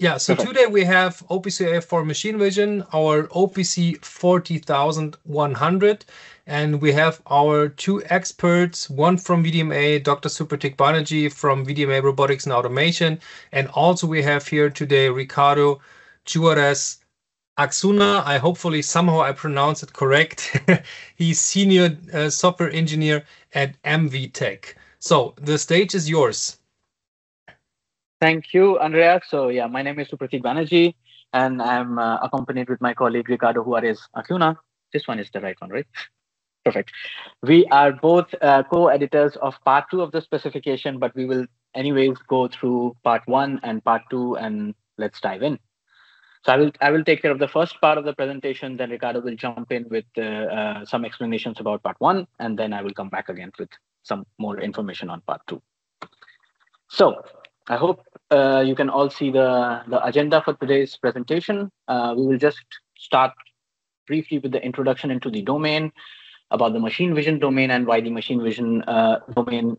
Yeah, so Perfect. today we have OPC for Machine Vision, our OPC 40100, and we have our two experts, one from VDMA, Dr. Supratik Banerjee from VDMA Robotics and Automation, and also we have here today Ricardo Juarez Axuna. I hopefully somehow I pronounce it correct. He's senior software engineer at MV Tech. So the stage is yours. Thank you, Andrea. So yeah, my name is Supratik Banerjee, and I'm accompanied with my colleague Ricardo Juarez Acuna. This one is the right one, right? Perfect. We are both co-editors of part two of the specification, but we will anyways go through part one and part two, and let's dive in. So I will take care of the first part of the presentation. Then Ricardo will jump in with some explanations about part one, and then I will come back again with some more information on part two. So I hope you can all see the agenda for today's presentation. We will just start briefly with the introduction into the domain, about the machine vision domain and why the machine vision domain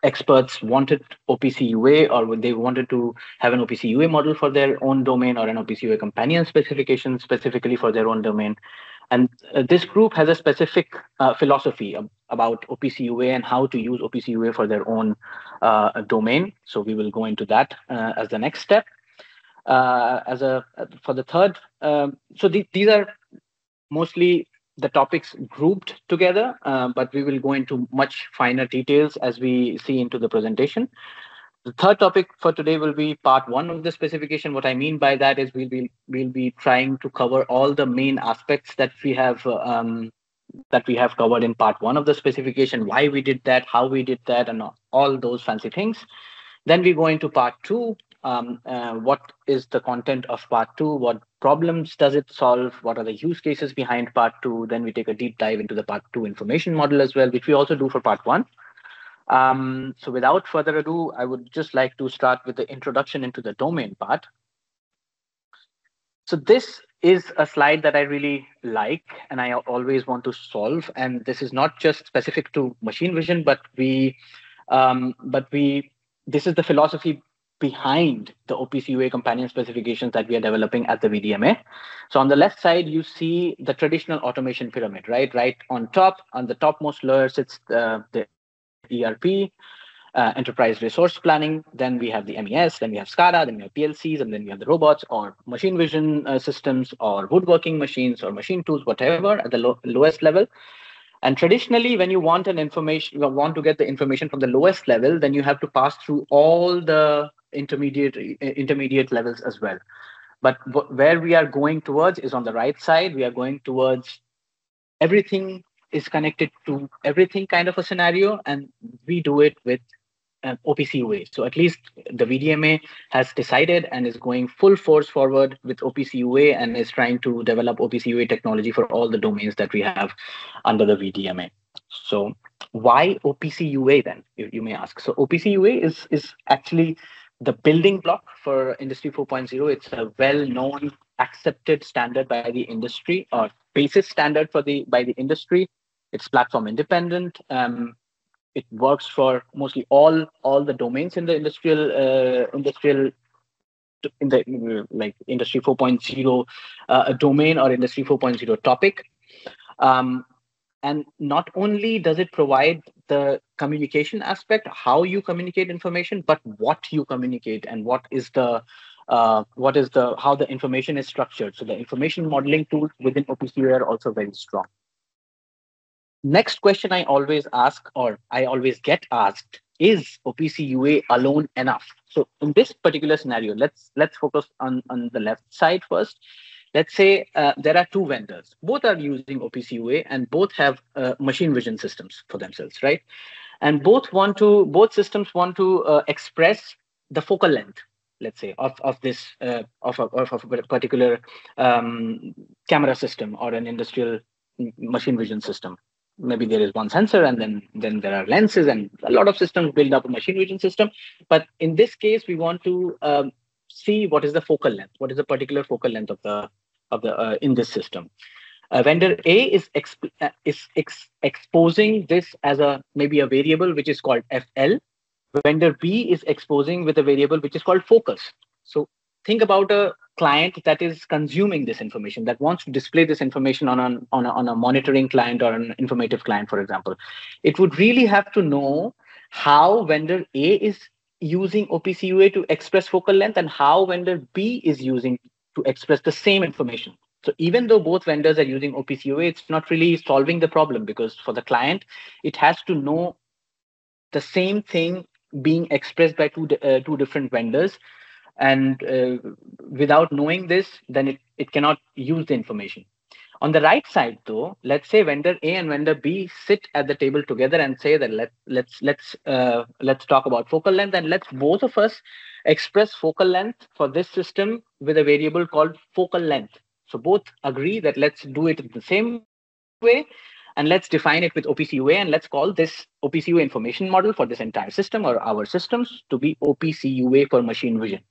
experts wanted OPC UA, or they wanted to have an OPC UA model for their own domain, or an OPC UA companion specification specifically for their own domain. And this group has a specific philosophy about OPC UA and how to use OPC UA for their own domain. So we will go into that as the next step. For the third, these are mostly the topics grouped together, but we will go into much finer details as we see into the presentation. The third topic for today will be part one of the specification. What I mean by that is we'll be trying to cover all the main aspects that we have covered in part one of the specification, why we did that, how we did that, and all those fancy things. Then we go into part two. What is the content of part two? What problems does it solve? What are the use cases behind part two? Then we take a deep dive into the part two information model as well, which we also do for part one. So without further ado, I would just like to start with the introduction into the domain part. So this is a slide that I really like and I always want to solve. And this is not just specific to machine vision, but this is the philosophy behind the OPC UA companion specifications that we are developing at the VDMA. So on the left side, you see the traditional automation pyramid, right? Right on top, on the topmost layer sits the ERP, enterprise resource planning. Then we have the MES, then we have SCADA, then we have PLCs, and then we have the robots or machine vision systems or woodworking machines or machine tools, whatever at the lowest level. And traditionally, when you want you want to get the information from the lowest level, then you have to pass through all the intermediate levels as well. But where we are going towards is on the right side. We are going towards everything is connected to everything kind of a scenario, and we do it with OPC UA. So at least the VDMA has decided and is going full force forward with OPC UA and is trying to develop OPC UA technology for all the domains that we have under the VDMA. So why OPC UA then, you may ask? So OPC UA is actually the building block for Industry 4.0. It's a well-known, accepted standard by the industry, or basis standard by the industry. It's platform independent. It works for mostly all the domains in the industrial in the like Industry 4.0 domain or Industry 4.0 topic. And not only does it provide the communication aspect, how you communicate information, but what you communicate and how the information is structured. So the information modeling tools within OPC are also very strong. Next question I always ask, or I always get asked, is OPC UA alone enough? So in this particular scenario, let's focus on the left side first. Let's say there are two vendors. Both are using OPC UA and both have machine vision systems for themselves, right? And both systems want to express the focal length, let's say, of a particular camera system or an industrial machine vision system. Maybe there is one sensor, and then there are lenses, and a lot of systems build up a machine vision system. But in this case, we want to see what is the focal length, what is the particular focal length of the in this system. Vendor A is exposing this as maybe a variable which is called FL. Vendor B is exposing with a variable which is called focus. So think about a client that is consuming this information, that wants to display this information on a monitoring client or an informative client, for example. It would really have to know how vendor A is using OPC UA to express focal length and how vendor B is using to express the same information. So even though both vendors are using OPC UA, it's not really solving the problem, because for the client, it has to know the same thing being expressed by two different vendors, and without knowing this, then it cannot use the information. On the right side, though, let's say vendor A and vendor B sit at the table together and say that let's talk about focal length, and let's both of us express focal length for this system with a variable called focal length. So both agree that let's do it the same way, and let's define it with OPC UA, and let's call this OPC UA information model for this entire system or our systems to be OPC UA for machine vision.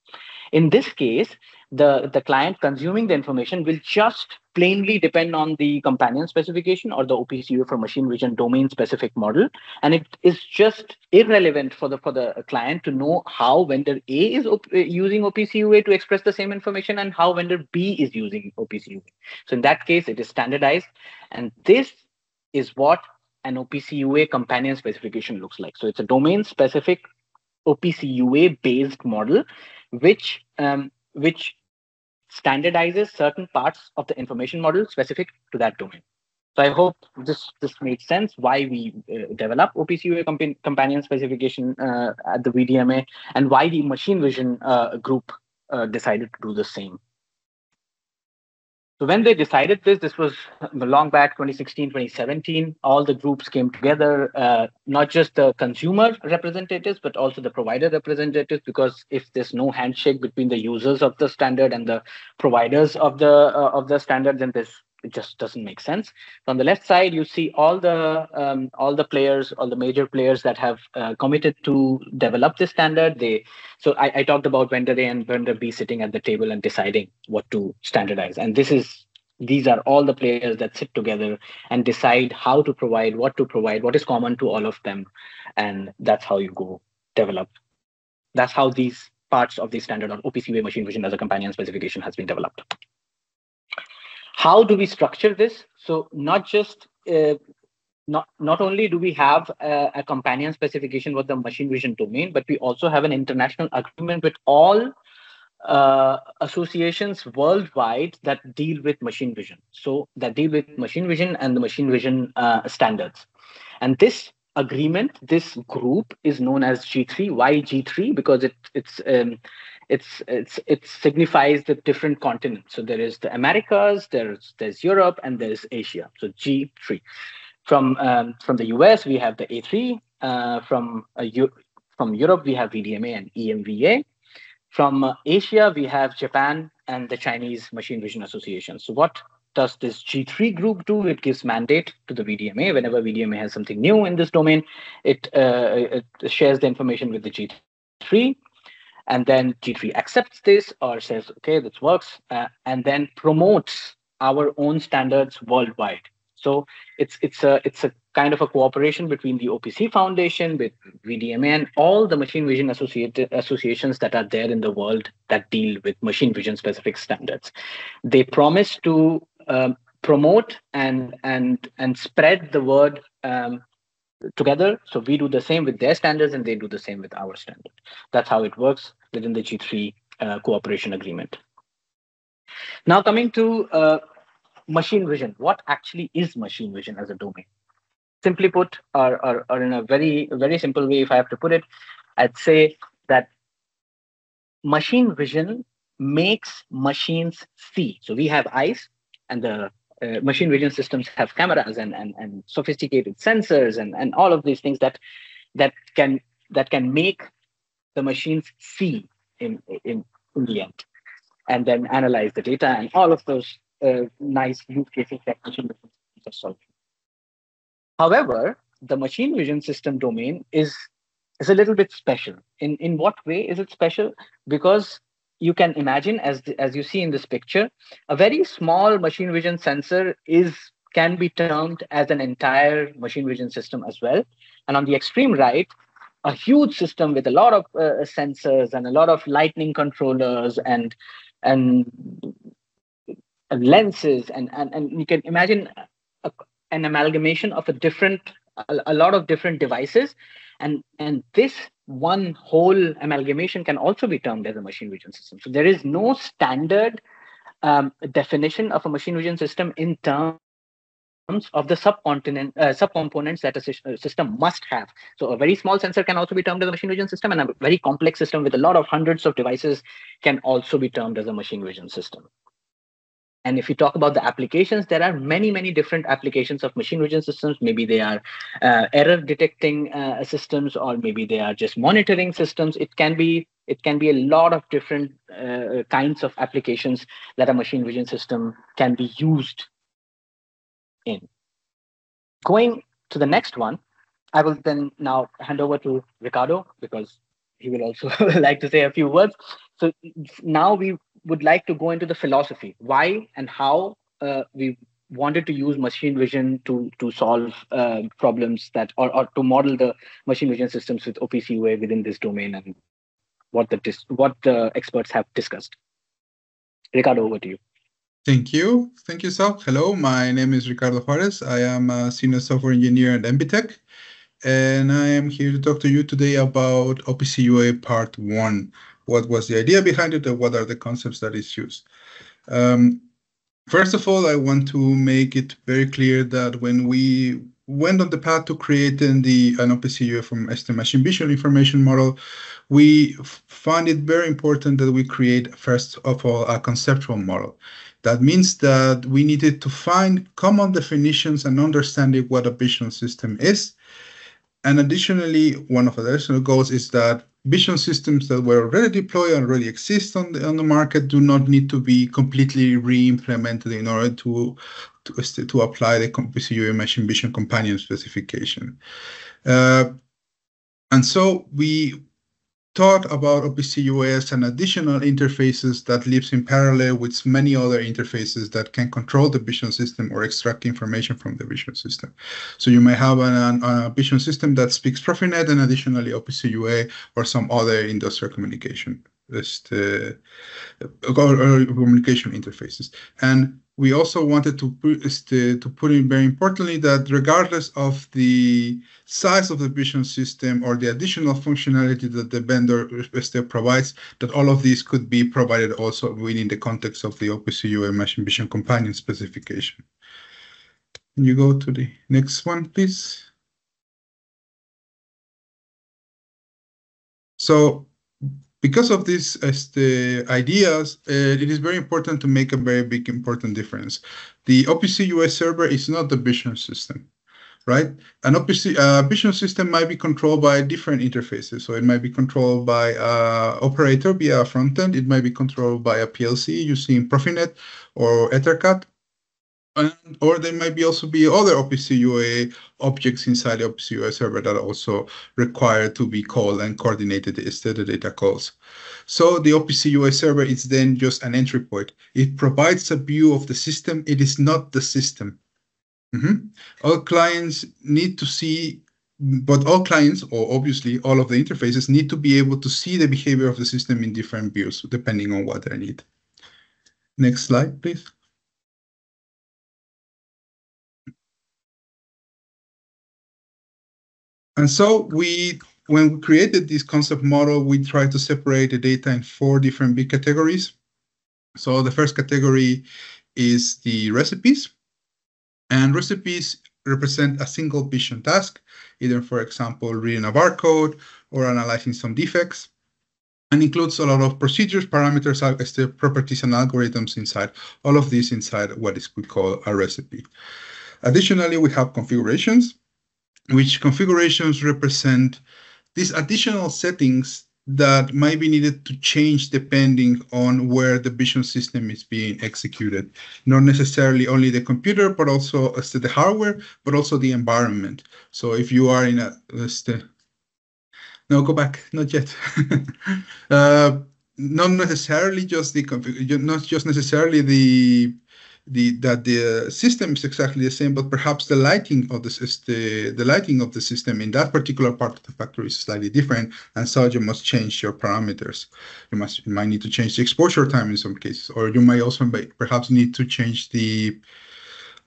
In this case, the client consuming the information will just plainly depend on the companion specification or the OPC UA for machine vision domain specific model, and it is just irrelevant for the client to know how vendor A is using OPC UA to express the same information and how vendor B is using OPC UA. So in that case, it is standardized, and this is what an OPC UA companion specification looks like. So it's a domain specific OPC UA based model, which standardizes certain parts of the information model specific to that domain. So I hope this made sense why we develop OPC UA companion specification at the VDMA, and why the machine vision group decided to do the same. So when they decided this was long back, 2016, 2017, all the groups came together, not just the consumer representatives, but also the provider representatives, because if there's no handshake between the users of the standard and the providers of the standard, then it just doesn't make sense. So on the left side, you see all the players, all the major players that have committed to develop this standard. So I talked about vendor A and vendor B sitting at the table and deciding what to standardize. And these are all the players that sit together and decide how to provide, what is common to all of them. And that's how you go develop. That's how these parts of the standard on OPC UA machine vision as a companion specification has been developed. How do we structure this? So not only do we have a companion specification with the machine vision domain, but we also have an international agreement with all associations worldwide that deal with machine vision. So that deal with machine vision and the machine vision standards. And this agreement, this group is known as G3. Why G3? Because it signifies the different continents. So there is the Americas, there's Europe, and there's Asia. So G3. From the US, we have the A3. From Europe, we have VDMA and EMVA. From Asia, we have Japan and the Chinese Machine Vision Association. So what does this G3 group do? It gives mandate to the VDMA. Whenever VDMA has something new in this domain, it shares the information with the G3. And then G3 accepts this or says, okay, this works, and then promotes our own standards worldwide. So it's a kind of a cooperation between the OPC Foundation, with VDMA, and all the machine vision associations that are there in the world that deal with machine vision specific standards. They promise to promote and spread the word together. So we do the same with their standards, and they do the same with our standard. That's how it works within the G3 cooperation agreement. Now coming to machine vision. What actually is machine vision as a domain? Simply put, or in a very, very simple way, if I have to put it, I'd say that machine vision makes machines see. So we have eyes, and the machine vision systems have cameras and sophisticated sensors and all of these things that can make the machines see in the end, and then analyze the data and all of those nice use cases that machine vision systems are solving. However, the machine vision system domain is a little bit special. In what way is it special? Because you can imagine, as you see in this picture, a very small machine vision sensor can be termed as an entire machine vision system as well. And on the extreme right, a huge system with a lot of sensors and a lot of lightning controllers and lenses, and you can imagine a, an amalgamation of a lot of different devices, and this one whole amalgamation can also be termed as a machine vision system. So there is no standard definition of a machine vision system in terms of the subcomponents that a system must have. So a very small sensor can also be termed as a machine vision system, and a very complex system with a lot of hundreds of devices can also be termed as a machine vision system. And if you talk about the applications, there are many different applications of machine vision systems. Maybe they are error detecting systems, or maybe they are just monitoring systems. It can be a lot of different kinds of applications that a machine vision system can be used in. Going to the next one, I will then now hand over to Ricardo, because he will also like to say a few words. So now we would like to go into the philosophy, why and how we wanted to use machine vision to solve problems that, or to model the machine vision systems with OPC UA within this domain, and what the experts have discussed. Ricardo, over to you. Thank you, Sal. Hello, my name is Ricardo Juarez. I am a senior software engineer at MBTech, and I am here to talk to you today about OPC UA Part 1. What was the idea behind it, and what are the concepts that is used? First of all, I want to make it very clear that when we went on the path to creating an OPC UA from Machine Vision information model, we found it very important that we create, first of all, a conceptual model. That means that we needed to find common definitions and understanding what a vision system is. And additionally, one of the additional goals is that vision systems that were already deployed and already exist on the market do not need to be completely re-implemented in order to apply the OPC UA Machine Vision Companion specification. And so we thought about OPC UA as an additional interfaces that lives in parallel with many other interfaces that can control the vision system or extract information from the vision system. So you may have a vision system that speaks Profinet, and additionally OPC UA or some other industrial communication or communication interfaces. And we also wanted to put in very importantly that regardless of the size of the vision system or the additional functionality that the vendor provides, that all of these could be provided also within the context of the OPC UA Machine Vision Companion specification. Can you go to the next one, please? So, because of these ideas, it is very important to make a very big important difference. The OPC UA server is not the vision system, right? An OPC vision system might be controlled by different interfaces. So it might be controlled by operator via a front end. It might be controlled by a PLC using Profinet or EtherCAT. Or there might also be other OPC UA objects inside the OPC UA server that are also required to be called and coordinated instead of data calls. So the OPC UA server is then just an entry point. It provides a view of the system. It is not the system. All clients need to see, but all clients, or obviously all of the interfaces, need to be able to see the behavior of the system in different views, depending on what they need. Next slide, please. And so when we created this concept model, we tried to separate the data in 4 different big categories. So the first category is the recipes. And recipes represent a single vision task, either, for example, reading a barcode or analyzing some defects, and includes a lot of procedures, parameters, properties, and algorithms inside. All of these inside what we call a recipe. Additionally, we have configurations, which configurations represent these additional settings that might be needed to change depending on where the vision system is being executed. Not necessarily only the computer, but also the hardware, but also the environment. So if you are in a, no, go back, not yet. Not necessarily just the the system is exactly the same, but perhaps the lighting of the lighting of the system in that particular part of the factory is slightly different, and so you must change your parameters. You might need to change the exposure time in some cases, or you might also perhaps need to change the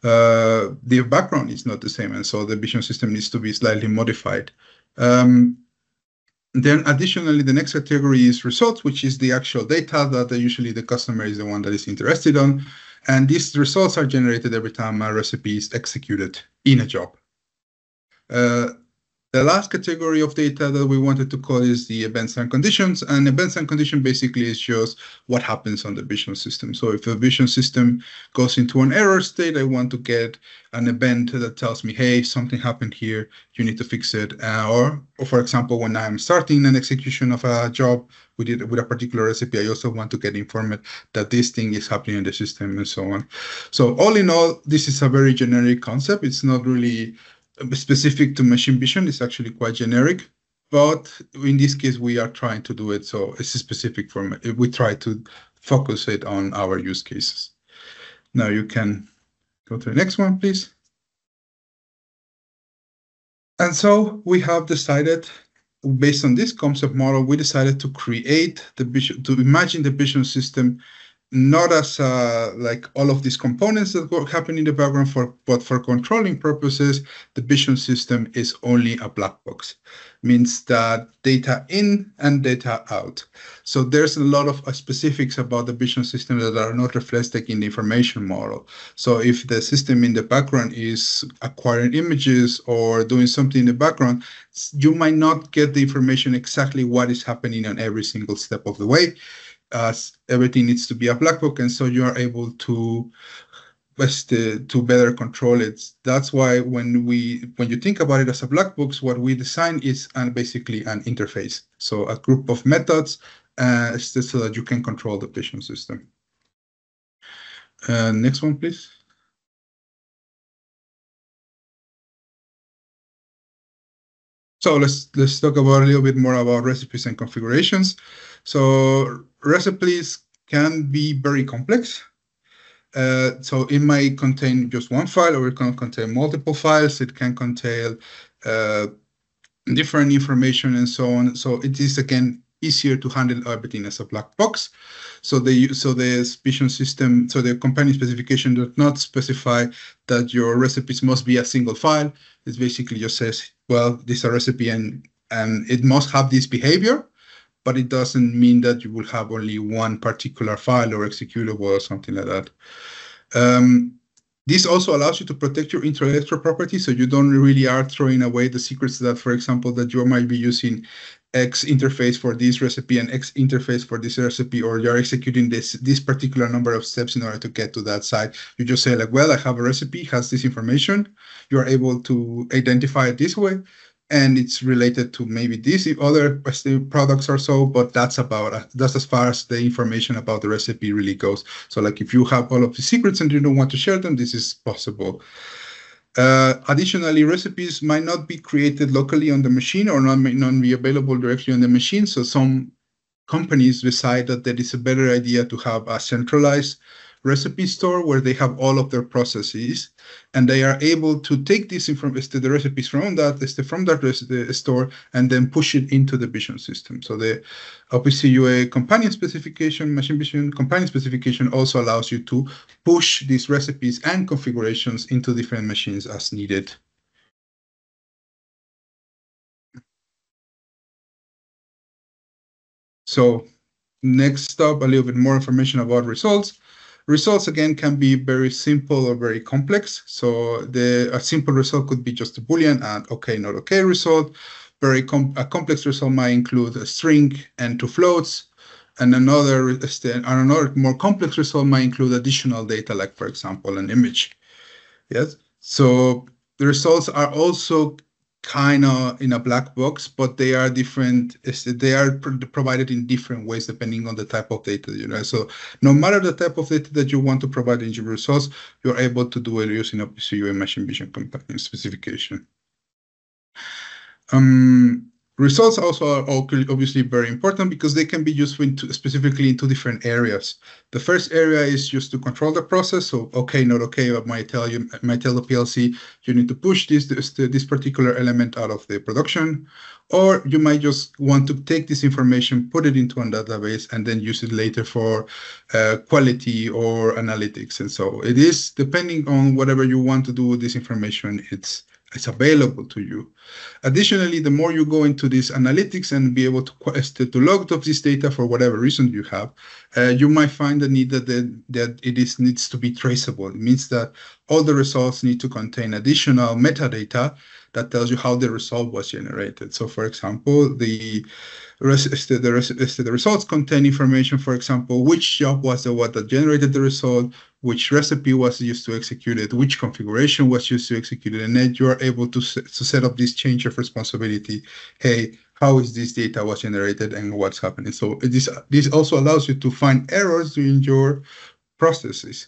background is not the same, and so the vision system needs to be slightly modified. Then additionally, the next category is results, which is the actual data that usually the customer is the one that is interested on. And these results are generated every time a recipe is executed in a job. The last category of data that we wanted to call is the events and conditions. And events and condition basically is just what happens on the vision system. So if the vision system goes into an error state, I want to get an event that tells me, hey, something happened here, you need to fix it. Or for example, when I'm starting an execution of a job with a particular recipe, I also want to get informed that this thing is happening in the system and so on. So all in all, this is a very generic concept. It's not really specific to machine vision. Is actually quite generic, but in this case we are trying to do it so it's specific for we try to focus it on our use cases. Now you can go to the next one, please. And so we have decided, based on this concept model, we decided to create the vision, to imagine the vision system not as like all of these components that happen in the background, but for controlling purposes, the vision system is only a black box. Means that data in and data out. So there's a lot of specifics about the vision system that are not reflected in the information model. So if the system in the background is acquiring images or doing something in the background, you might not get the information exactly what is happening on every single step of the way. Everything needs to be a black box, and so you are able to better control it. That's why when you think about it as a black box, what we design is basically an interface. So a group of methods so that you can control the vision system. Next one, please. So let's talk about a little bit more about recipes and configurations. So recipes can be very complex. So it might contain just one file, or it can contain multiple files. It can contain different information and so on. So it is, again, easier to handle everything as a black box. So the vision system, so the company specification does not specify that your recipes must be a single file. It basically just says, well, this is a recipe and it must have this behavior, but it doesn't mean that you will have only one particular file or executable or something like that. This also allows you to protect your intellectual property, so you don't really are throwing away the secrets that, for example, that you might be using X interface for this recipe and X interface for this recipe, or you're executing this particular number of steps in order to get to that side. You just say like, well, I have a recipe, has this information. You are able to identify it this way, and it's related to maybe these other products or so, but that's as far as the information about the recipe really goes. So like if you have all of the secrets and you don't want to share them, this is possible. Additionally, recipes might not be created locally on the machine or not be available directly on the machine. So some companies decide that it is a better idea to have a centralized recipe store where they have all of their processes, and they are able to take this information, the recipes from that store, and then push it into the vision system. So the OPC UA companion specification, machine vision companion specification, also allows you to push these recipes and configurations into different machines as needed. So next up, a little bit more information about results. Results, again, can be very simple or very complex. So a simple result could be just a Boolean and okay, not okay result. A complex result might include a string and two floats. And another more complex result might include additional data, like, for example, an image. Yes. So the results are also kind of in a black box, but they are different. They are provided in different ways depending on the type of data. So no matter the type of data that you want to provide in your results, you're able to do it using OPC UA Machine Vision companion specification. Results also are obviously very important because they can be used specifically in two different areas. The first area is just to control the process. So, okay, not okay, I might tell the PLC, you need to push this particular element out of the production, or you might just want to take this information, put it into a database, and then use it later for quality or analytics. And so it is, depending on whatever you want to do with this information, it's available to you. Additionally, the more you go into this analytics and be able to log of this data for whatever reason you have, you might find the need that it needs to be traceable. It means that all the results need to contain additional metadata that tells you how the result was generated. So, for example, the results contain information, for example, which job was the one that generated the result, which recipe was used to execute it, which configuration was used to execute it, and then you are able to set up this change of responsibility. Hey, how is this data was generated and what's happening? So this also allows you to find errors during your processes.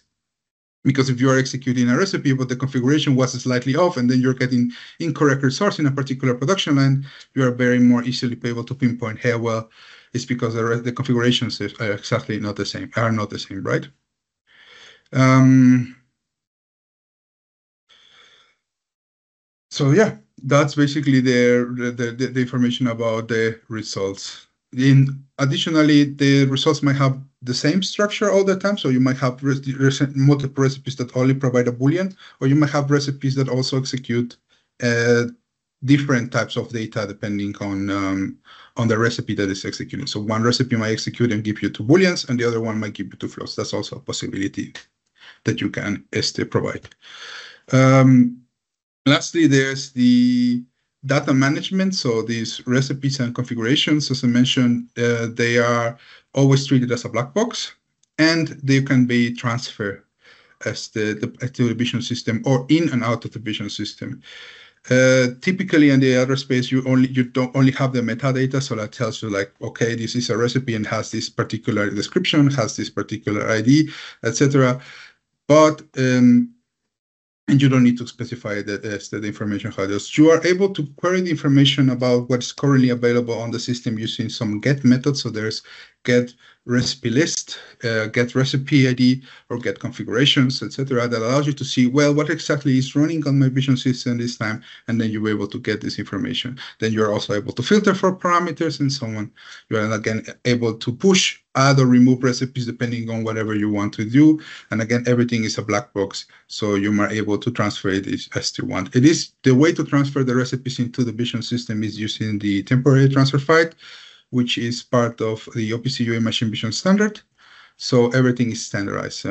Because if you are executing a recipe, but the configuration was slightly off, and then you're getting incorrect results in a particular production line, you are very more easily able to pinpoint, hey, well, it's because the configurations are exactly not the same, right? So yeah, that's basically the information about the results. Additionally, the results might have the same structure all the time. So you might have multiple recipes that only provide a Boolean, or you might have recipes that also execute different types of data depending on the recipe that is executing. So one recipe might execute and give you 2 Booleans, and the other one might give you 2 floats. That's also a possibility that you can provide. Lastly, there's the data management. So these recipes and configurations, as I mentioned, they are always treated as a black box, and they can be transferred as to the vision system or in and out of the vision system. Typically in the other space, you don't only have the metadata, so that tells you like, okay, this is a recipe and has this particular description, has this particular ID, etc. But and you don't need to specify the information headers. You are able to query the information about what's currently available on the system using some get methods. So there's get recipe list, get recipe ID, or get configurations, etc. That allows you to see, well, what exactly is running on my vision system this time, and then you're able to get this information. Then you're also able to filter for parameters and so on. You are again able to push, add, or remove recipes depending on whatever you want to do. And again, everything is a black box, so you are able to transfer it as you want. It is the way to transfer the recipes into the vision system is using the temporary transfer file, which is part of the OPC UA Machine Vision standard. So everything is standardized.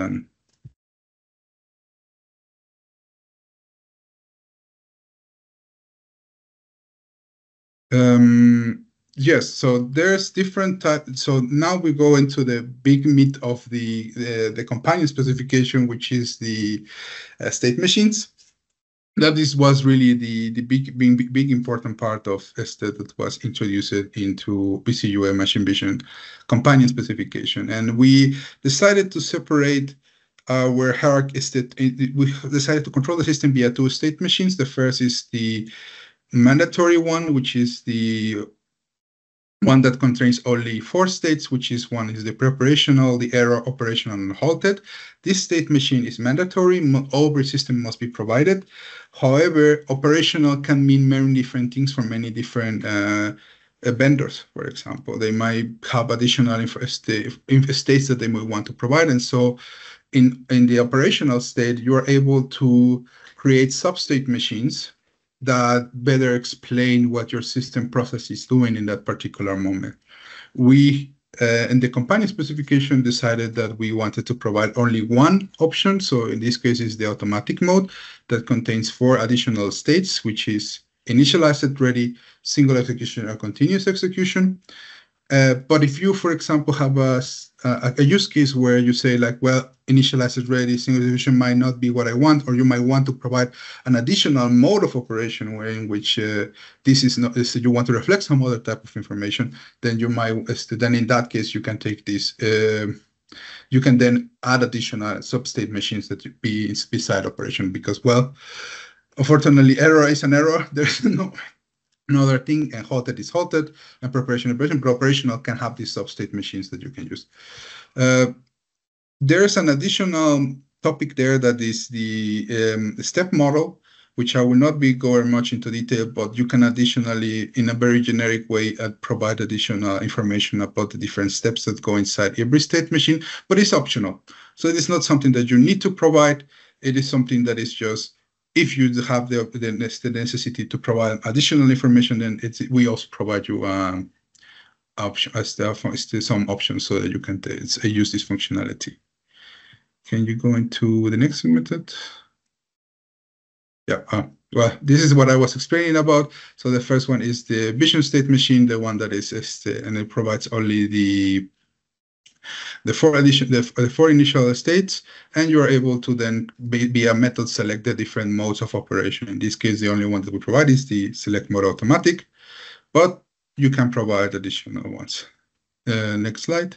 Yes, so there's different types. So now we go into the big meat of the companion specification, which is the state machines. This was really the big important part of that was introduced into OPC UA Machine Vision companion specification. And we decided to separate our hierarchy. We decided to control the system via 2 state machines. The first is the mandatory one, which is the one that contains only 4 states, which is one is the pre-operational, the error, operational, and halted. This state machine is mandatory. All system must be provided. However, operational can mean many different things for many different vendors. For example, they might have additional states that they might want to provide. And so in the operational state, you are able to create sub-state machines that better explain what your system process is doing in that particular moment. We, in the company specification, decided that we wanted to provide only one option. So in this case, is the automatic mode that contains 4 additional states, which is initialized ready, single execution, or continuous execution. But if you, for example, have a use case where you say like, well, initialized ready, single execution might not be what I want, or you might want to provide an additional mode of operation where in which this is not, you want to reflect some other type of information, then you might, then in that case, you can take this, you can then add additional sub-state machines that be beside operation because, well, unfortunately, error is an error. There's no, another thing, and halted is halted, and preparation operation. But operational can have these sub-state machines that you can use. There's an additional topic there that is the step model, which I will not be going much into detail, but you can additionally, in a very generic way, provide additional information about the different steps that go inside every state machine, but it's optional. So it is not something that you need to provide. It is something that is just, if you have the necessity to provide additional information, then we also provide you some options so that you can use this functionality. Can you go into the next method? Yeah, well, this is what I was explaining about. So the first one is the vision state machine, the one that is, and it provides only the four initial states, and you are able to then via method select the different modes of operation. In this case, the only one that we provide is the select mode automatic, but you can provide additional ones. Next slide.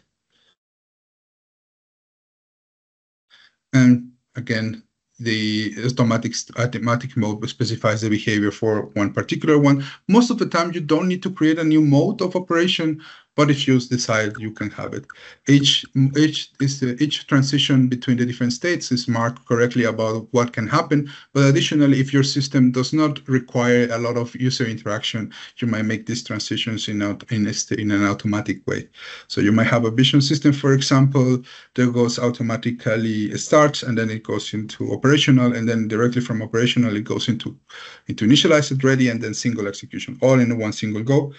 And again, the automatic mode specifies the behavior for one particular one. Most of the time, you don't need to create a new mode of operation, but if you decide, you can have it. Each transition between the different states is marked correctly about what can happen. But additionally, if your system does not require a lot of user interaction, you might make these transitions in an automatic way. So you might have a vision system, for example, that goes automatically starts, and then it goes into operational, and then directly from operational, it goes into initialized ready, and then single execution, all in one single go,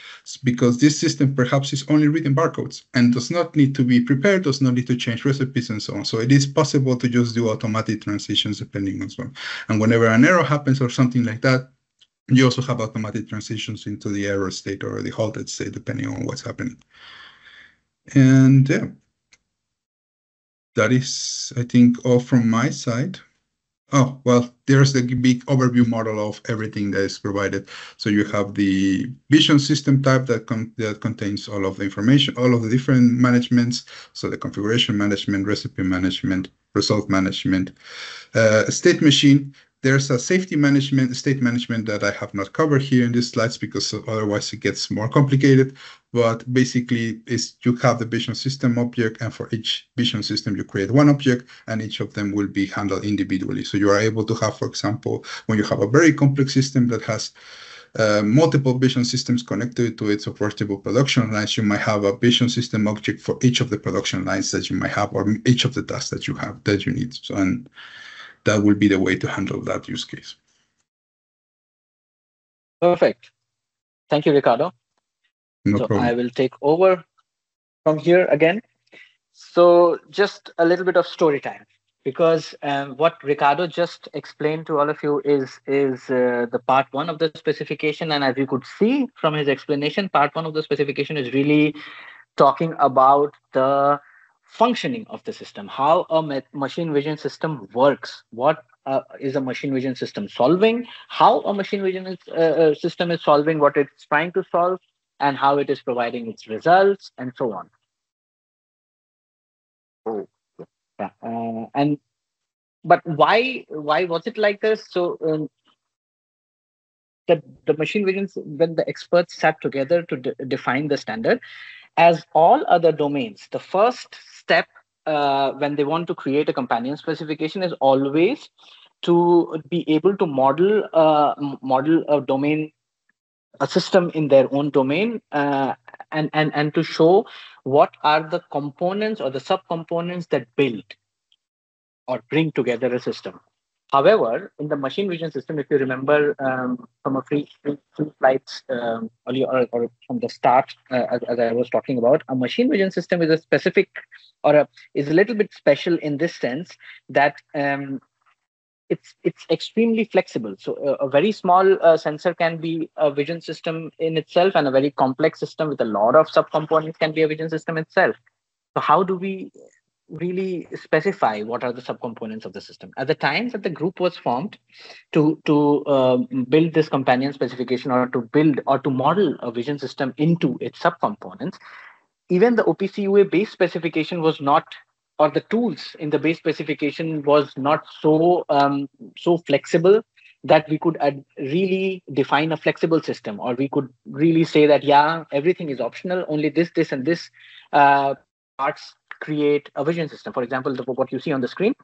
because this system perhaps is only reading barcodes and does not need to be prepared, does not need to change recipes and so on. So it is possible to just do automatic transitions depending on one. And whenever an error happens or something like that, you also have automatic transitions into the error state or the halted state, depending on what's happening. And yeah, that is, I think, all from my side. Oh, well, there's the big overview model of everything that is provided. So you have the vision system type that contains all of the information, all of the different managements. So the configuration management, recipe management, result management, state machine. There's a safety management, state management that I have not covered here in these slides because otherwise it gets more complicated. But basically, you have the vision system object, and for each vision system, you create one object, and each of them will be handled individually. So you are able to have, for example, when you have a very complex system that has multiple vision systems connected to its supportable production lines, you might have a vision system object for each of the production lines that you might have, or each of the tasks that you have that you need. So, and that will be the way to handle that use case. Perfect. Thank you, Ricardo. No problem. I will take over from here again. So just a little bit of story time, because what Ricardo just explained to all of you is the part one of the specification. And as you could see from his explanation, part one of the specification is really talking about the functioning of the system, how a machine vision system works, what is a machine vision system solving, how a machine vision system is solving what it's trying to solve, and how it is providing its results, and so on. Oh, yeah. But why was it like this? So the machine vision, when the experts sat together to define the standard, as all other domains, the first step when they want to create a companion specification is always to be able to model a domain, a system in their own domain, and to show what are the components or the subcomponents that build or bring together a system. However, in the machine vision system, if you remember from a few slides earlier or from the start, as I was talking about, a machine vision system is a specific is a little bit special in this sense that it's extremely flexible. So a very small sensor can be a vision system in itself, and a very complex system with a lot of subcomponents can be a vision system itself. So how do we really specify what are the subcomponents of the system? At the time that the group was formed to build this companion specification, or to build or to model a vision system into its subcomponents, even the OPC UA base specification was not, or the tools in the base specification was not so flexible that we could really define a flexible system, or we could really say that, yeah, everything is optional, only this and this parts create a vision system. For example, what you see on the screen,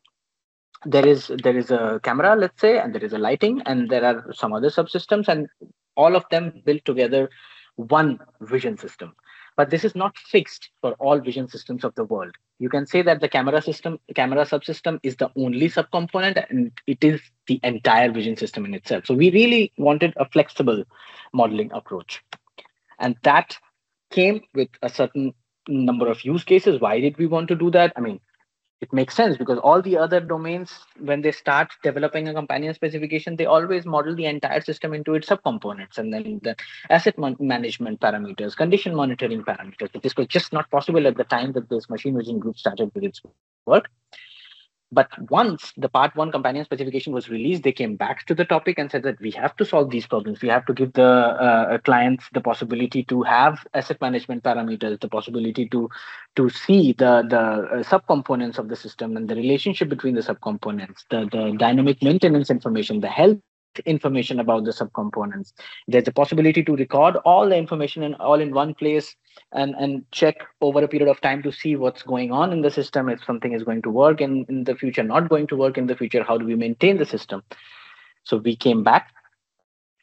there is a camera, let's say, and there is a lighting, and there are some other subsystems, and all of them built together one vision system. But this is not fixed for all vision systems of the world. You can say that the camera subsystem is the only subcomponent, and it is the entire vision system in itself. So we really wanted a flexible modeling approach, and that came with a certain number of use cases. Why did we want to do that? I mean, it makes sense because all the other domains, when they start developing a companion specification, they always model the entire system into its subcomponents, and then the asset management parameters, condition monitoring parameters. But this was just not possible at the time that this machine vision group started with its work. But once the part one companion specification was released, they came back to the topic and said that we have to solve these problems. We have to give the clients the possibility to have asset management parameters, the possibility to see the subcomponents of the system and the relationship between the subcomponents, the dynamic maintenance information, the health information about the subcomponents. There's the possibility to record all the information all in one place and check over a period of time to see what's going on in the system, if something is going to work in the future, not going to work in the future, how do we maintain the system. So we came back,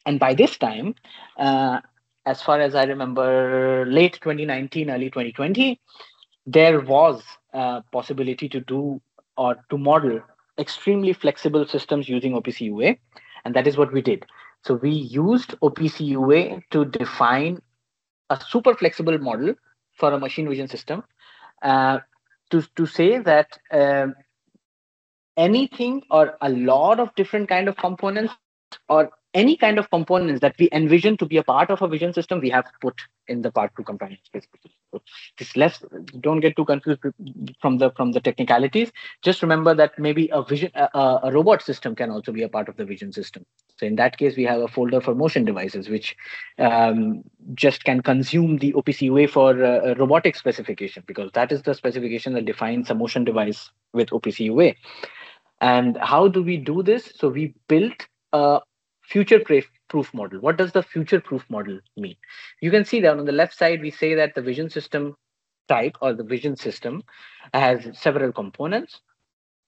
and by this time, as far as I remember, late 2019, early 2020, there was a possibility to do or to model extremely flexible systems using OPC UA. And that is what we did. So we used OPC UA to define a super flexible model for a machine vision system, to say that anything or a lot of different kind of components, or any kind of components that we envision to be a part of a vision system, we have put in the part two companion specification. So this less, don't get too confused from the technicalities. Just remember that maybe a robot system can also be a part of the vision system. So in that case, we have a folder for motion devices, which just can consume the OPC UA for robotic specification, because that is the specification that defines a motion device with OPC UA. And how do we do this? So we built a future-proof model. What does the future-proof model mean? You can see that on the left side, we say that the vision system type, or the vision system, has several components.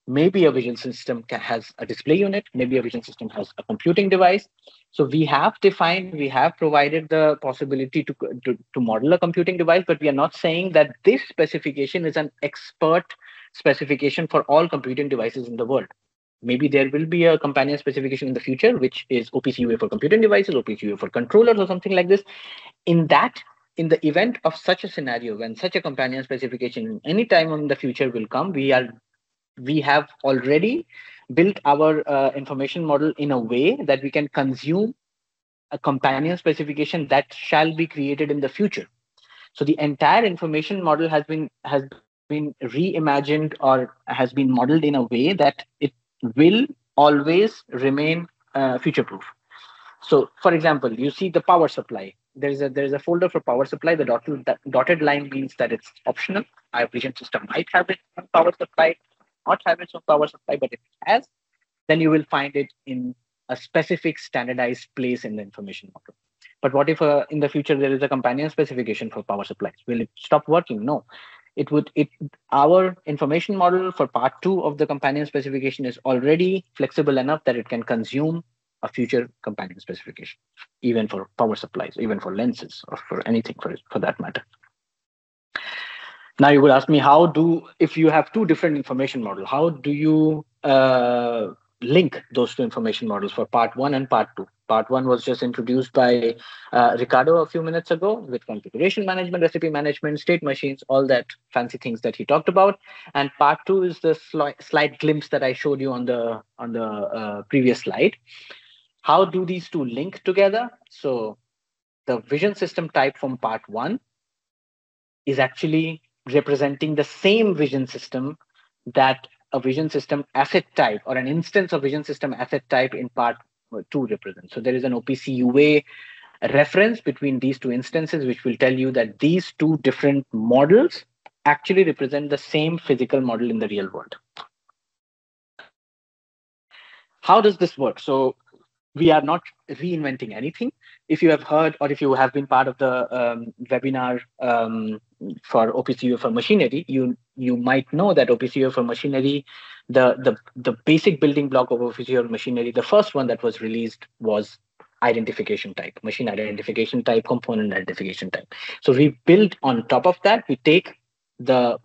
Maybe a vision system has a display unit. Maybe a vision system has a computing device. So we have provided the possibility to model a computing device, but we are not saying that this specification is an expert specification for all computing devices in the world. Maybe there will be a companion specification in the future, which is OPC UA for computing devices, OPC UA for controllers, or something like this. In the event of such a scenario, when such a companion specification any time in the future will come, we have already built our information model in a way that we can consume a companion specification that shall be created in the future. So the entire information model has been reimagined, or has been modeled in a way that it will always remain future-proof. So, for example, you see the power supply. There is a folder for power supply. The dotted line means that it's optional. Our vision system might have its own power supply, not have its own power supply, but if it has, then you will find it in a specific standardized place in the information model. But what if in the future there is a companion specification for power supplies? Will it stop working? No. Our information model for part two of the companion specification is already flexible enough that it can consume a future companion specification, even for power supplies, even for lenses, or for anything for that matter. Now you would ask me, if you have two different information models, how do you link those two information models for part one and part two? Part one was just introduced by Ricardo a few minutes ago, with configuration management, recipe management, state machines, all that fancy things that he talked about. And part two is the slight glimpse that I showed you on the previous slide. How do these two link together? So the vision system type from part one is actually representing the same vision system that a vision system asset type, or an instance of vision system asset type in part two represents. So there is an OPC UA reference between these two instances, which will tell you that these two different models actually represent the same physical model in the real world. How does this work? So we are not reinventing anything. If you have heard, or if you have been part of the webinar for OPC for machinery, you might know that OPC for machinery, the basic building block of OPC for machinery, the first one that was released was identification type, machine identification type, component identification type. So we build on top of that. We take the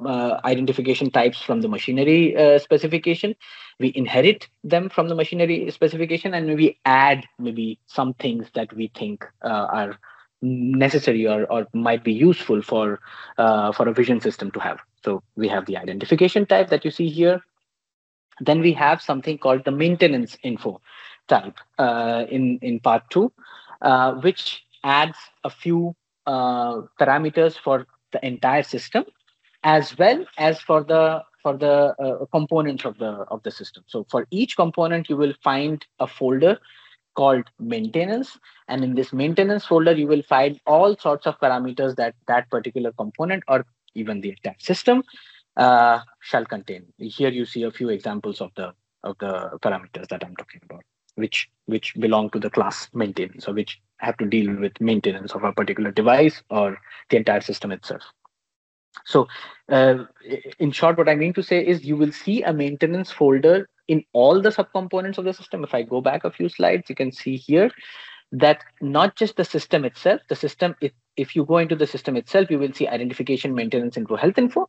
identification types from the machinery specification. We inherit them from the machinery specification, and we add maybe some things that we think are necessary or might be useful for a vision system to have. So we have the identification type that you see here. Then we have something called the maintenance info type in part 2, which adds a few parameters for the entire system, as well as for the components of the system. So for each component, you will find a folder called maintenance, and in this maintenance folder, you will find all sorts of parameters that that particular component or even the entire system shall contain. Here you see a few examples of the parameters that I'm talking about, which belong to the class maintenance, or which have to deal with maintenance of a particular device or the entire system itself. So in short, what I mean to say is you will see a maintenance folder in all the subcomponents of the system. If I go back a few slides, you can see here that not just the system itself, the system, if you go into the system itself, you will see identification, maintenance info, health info,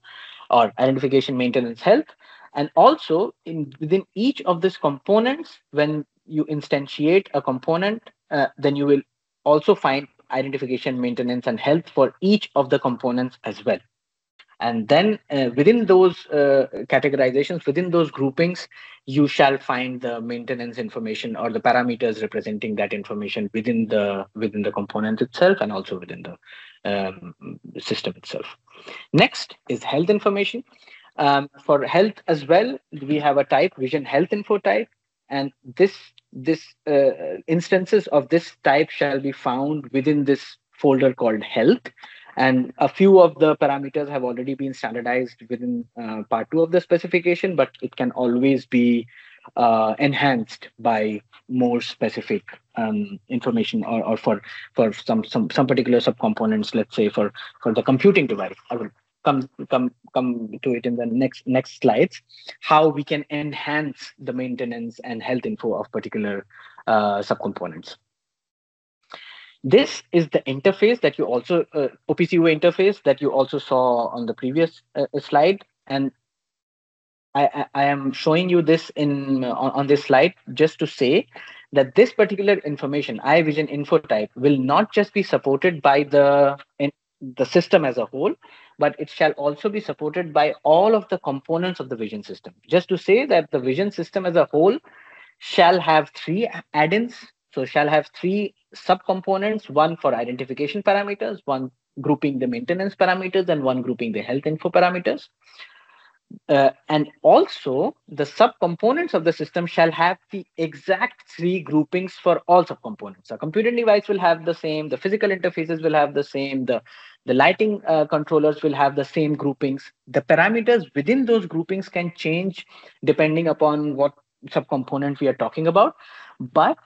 or identification, maintenance, health. And also within each of these components, when you instantiate a component, then you will also find identification, maintenance, and health for each of the components as well. And then within those categorizations, within those groupings, you shall find the maintenance information or the parameters representing that information within the component itself, and also within the system itself. Next is health information. For health as well, we have a type, vision health info type, and this instances of this type shall be found within this folder called health. And a few of the parameters have already been standardized within part 2 of the specification, but it can always be enhanced by more specific information, or for some particular subcomponents. Let's say for the computing device, I will come to it in the next slides, how we can enhance the maintenance and health info of particular subcomponents. This is the interface that you also, OPC UA interface that you also saw on the previous slide. And I am showing you this on this slide just to say that this particular information, iVision info type, will not just be supported by the system as a whole, but it shall also be supported by all of the components of the vision system. Just to say that the vision system as a whole shall have 3 add-ins. So shall have 3 subcomponents, one for identification parameters, one grouping the maintenance parameters, and one grouping the health info parameters. And also the subcomponents of the system shall have the exact 3 groupings for all subcomponents. The computing device will have the same, the physical interfaces will have the same, the lighting controllers will have the same groupings. The parameters within those groupings can change depending upon what subcomponent we are talking about, but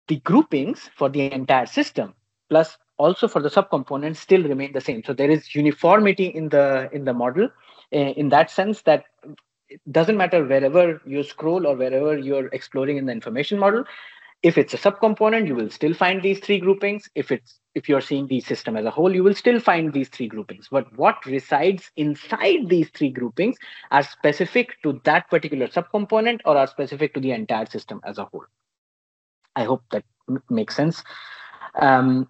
the groupings for the entire system plus also for the subcomponents still remain the same. So there is uniformity in the model, in that sense that it doesn't matter wherever you scroll or wherever you're exploring in the information model. If it's a subcomponent, you will still find these 3 groupings. If you're seeing the system as a whole, you will still find these 3 groupings. But what resides inside these 3 groupings are specific to that particular subcomponent or are specific to the entire system as a whole. I hope that makes sense. So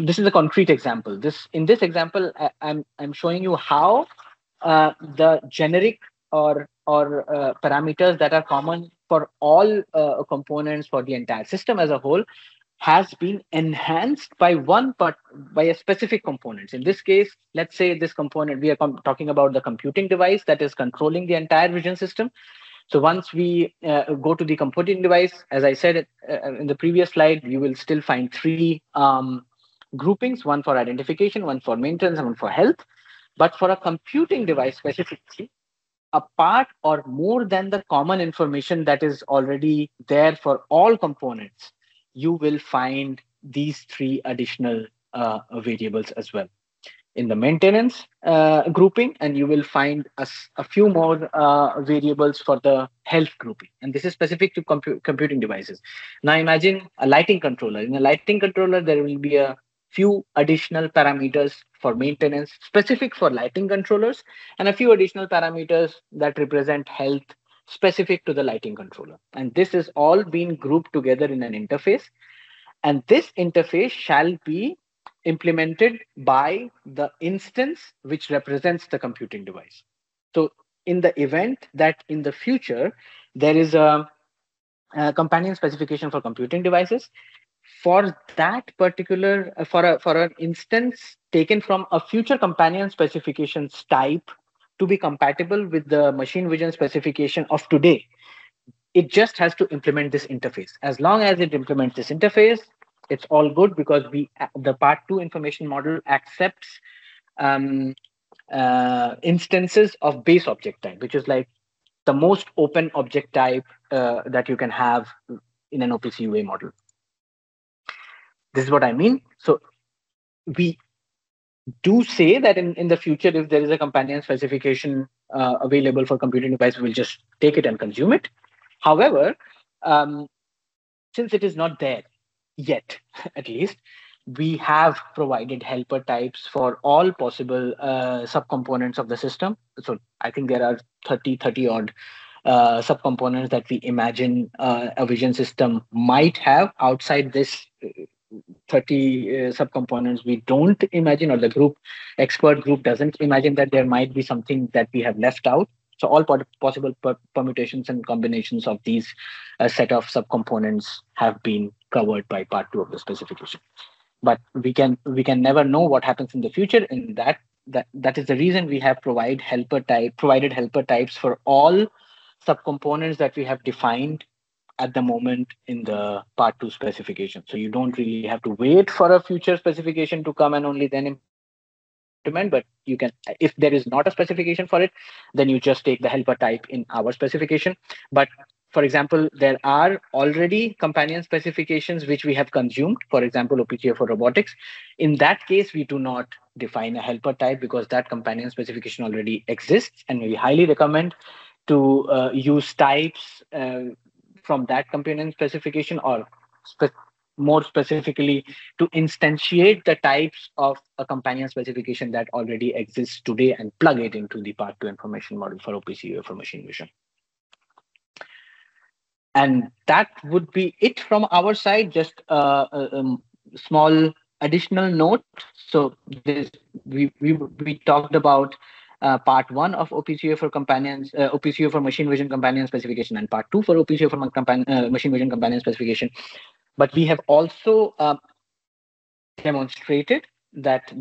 this is a concrete example. In this example, I'm showing you how the generic or parameters that are common for all components for the entire system as a whole has been enhanced by a specific component. In this case, let's say this component, we are talking about the computing device that is controlling the entire vision system. So once we go to the computing device, as I said in the previous slide, you will still find 3 groupings, one for identification, one for maintenance, and one for health. But for a computing device specifically, apart or more than the common information that is already there for all components, you will find these three additional variables as well in the maintenance grouping, and you will find a few more variables for the health grouping. And this is specific to computing devices. Now imagine a lighting controller. In a lighting controller, there will be a few additional parameters for maintenance specific for lighting controllers, and a few additional parameters that represent health specific to the lighting controller. And this is all being grouped together in an interface. And this interface shall be implemented by the instance which represents the computing device. So in the event that in the future, there is a companion specification for computing devices, for that particular, for an instance taken from a future companion specifications type to be compatible with the machine vision specification of today, it just has to implement this interface. As long as it implements this interface, it's all good, because the part 2 information model accepts instances of base object type, which is like the most open object type that you can have in an OPC UA model. This is what I mean. So we do say that in the future, if there is a companion specification available for computing device, we'll just take it and consume it. However, since it is not there yet, at least, we have provided helper types for all possible subcomponents of the system. So I think there are 30 odd subcomponents that we imagine a vision system might have. Outside this 30 subcomponents, we don't imagine, or the expert group doesn't imagine, that there might be something that we have left out. So all possible permutations and combinations of these set of subcomponents have been covered by part 2 of the specification. But we can never know what happens in the future. In that is the reason we have provided helper types for all subcomponents that we have defined at the moment in the part 2 specification. So you don't really have to wait for a future specification to come and only then implement, but you can, if there is not a specification for it, then you just take the helper type in our specification. But for example, there are already companion specifications which we have consumed, for example, OPC for robotics. In that case, we do not define a helper type because that companion specification already exists, and we highly recommend to use types from that companion specification, or more specifically, to instantiate the types of a companion specification that already exists today and plug it into the part 2 information model for OPC for machine vision. And that would be it from our side. Just a small additional note. So this we talked about part 1 of OPC for companions, OPC for machine vision companion specification, and part 2 for OPC for machine vision companion specification. But we have also demonstrated that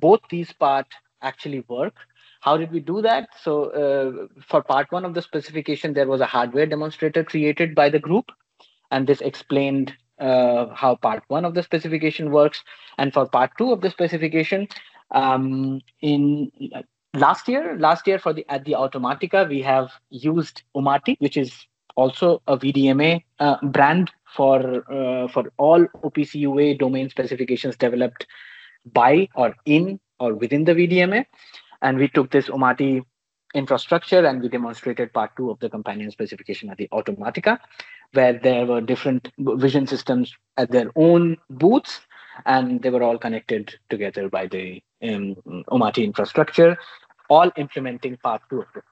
both these parts actually work. How did we do that? So for part 1 of the specification, there was a hardware demonstrator created by the group, and this explained how part 1 of the specification works. And for part 2 of the specification, in last year at the Automatica, we have used Umati, which is also a VDMA brand for all OPC UA domain specifications developed by or in or within the VDMA. And we took this Umati infrastructure and we demonstrated part 2 of the companion specification at the Automatica, where there were different vision systems at their own booths, and they were all connected together by the Umati infrastructure, all implementing part 2 of the